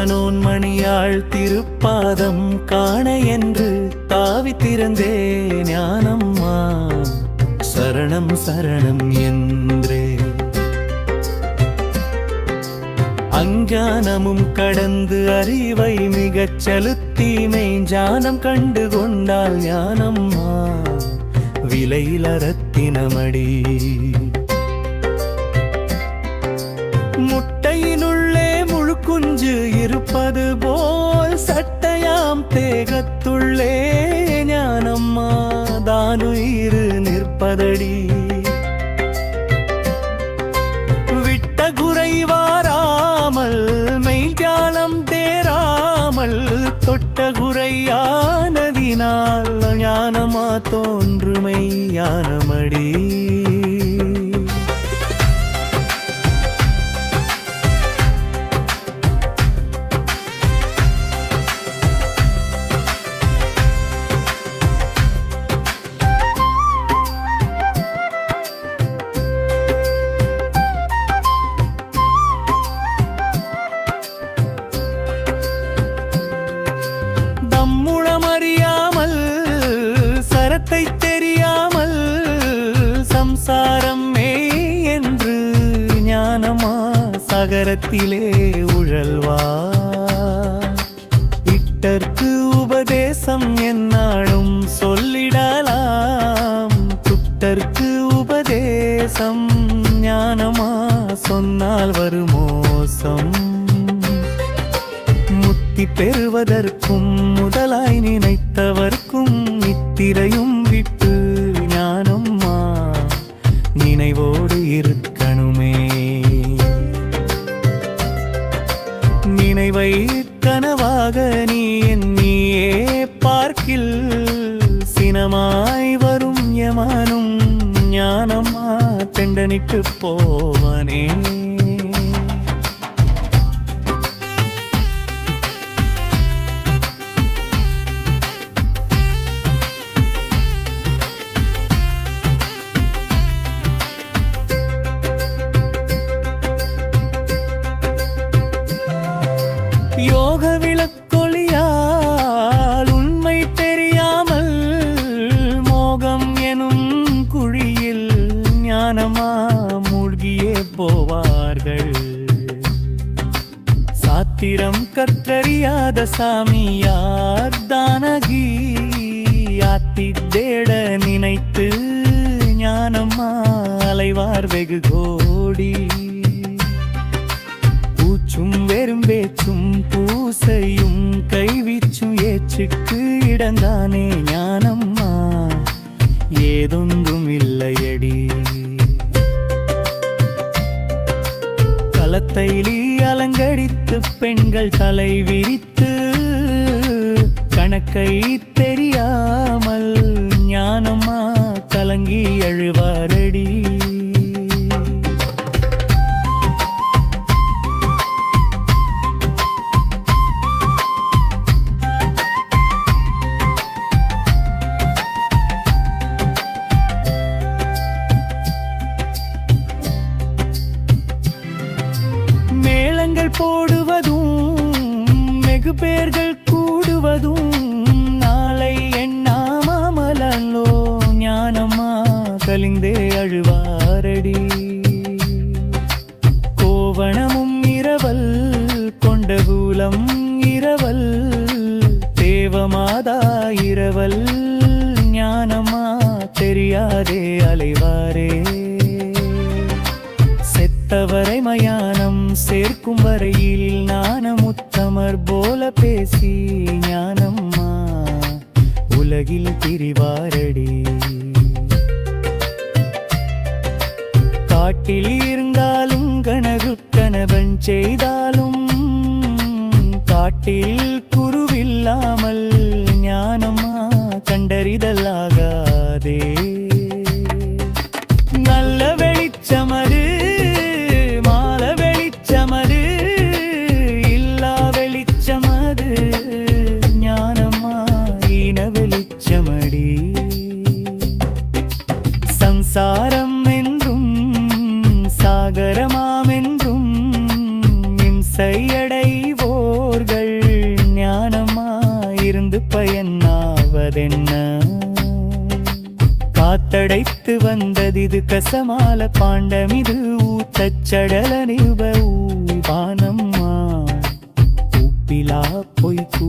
வானோன் மணியாள் திருப்பாதம் காண என்று தாவி திறந்தே ஞானம்மா சரணம் சரணம் என்றே அஞ்ஞானமும் கடந்து அறிவை மிகச் செலுத்தி மெய்ஞானம் கண்டு கொண்டால் ஞானம்மா விலையில ரத்தினமடி முட்டையினுள்ளே முழு குஞ்சு இருப்பது போல் சட்டையாம் தேகத்துள்ளே ஞானம்மா தானுயிர் நிற்பதடி விட்ட குறைவாராமல் மெய்ஞானம் தேராமல் தொட்ட குறையானதினால் ஞானமா தோன்றுமை ஞானமடி தெரியாமல் சம்சாரம் என்று ஞானமா சகரத்திலே உழல்வா இட்டற்கு உபதேசம் என்னாலும் சொல்லிடலாம் துட்டற்கு உபதேசம் ஞானமா சொன்னால் வருமோசம் முத்தி பெறுவதற்கும் முதலாய் நினைத்தவர்க்கும் நித்திரையும் விட்டு ஞானம்மா நினைவோடு இருக்கணுமே நினைவை கனவாக நீ எண்ணியே பார்க்கில் சினமாய் வரும் யமானும் ஞானம்மா தெண்டனிட்டு போவனே யோக விளக்கொளியால் உண்மை தெரியாமல் மோகம் எனும் குழியில் ஞானமா மூழ்கியே போவார்கள் சாத்திரம் கற்றறியாத சாமியார் தானகி ஆத்தி தேட நினைத்து ஞானமா அலைவார் வெகு கோடி பூச்சும் வெறும் பேச்சும் பூசையும் கைவீச்சும் ஏச்சுக்கு இடந்தானே ஞானம்மா ஏதொன்றும் இல்லையடி களத்தைலி அலங்கடித்து பெண்கள் தலை விரித்து கணக்கை தெரியாமல் ஞானம்மா கலங்கி அழுவாரடி போடுவதும் வெகு பேர்கள் கூடுவதும் நாளை எண்ணாமலோ ஞானம்மா கலிந்தே அழுவாரடி கோவணமும் இரவல் கொண்ட கூலம் இரவல் தேவமாதா இரவல் ஞானம்மா தெரியாதே அலைவாரே செத்தவரை மயானம் சேர்க்கும் வரையில் ஞானமுத்தமர் போல பேசி ஞானம்மா உலகில் திரிவாரடி காட்டில் இருந்தாலும் கனகு கணவன் செய்தாலும் காட்டில் குருவில்லாமல் ஞானம்மா கண்டறிதலாகாதே நல்ல வெளிச்சமது சாரம் என்றும் சாகரமாமென்றும் இம்சையடைவோர் படைத்து வந்ததிது கசமால பாண்டமிது ஊத்தச்சடல நிருப ஊவானம்மா உப்பிலா பொய்க்கூ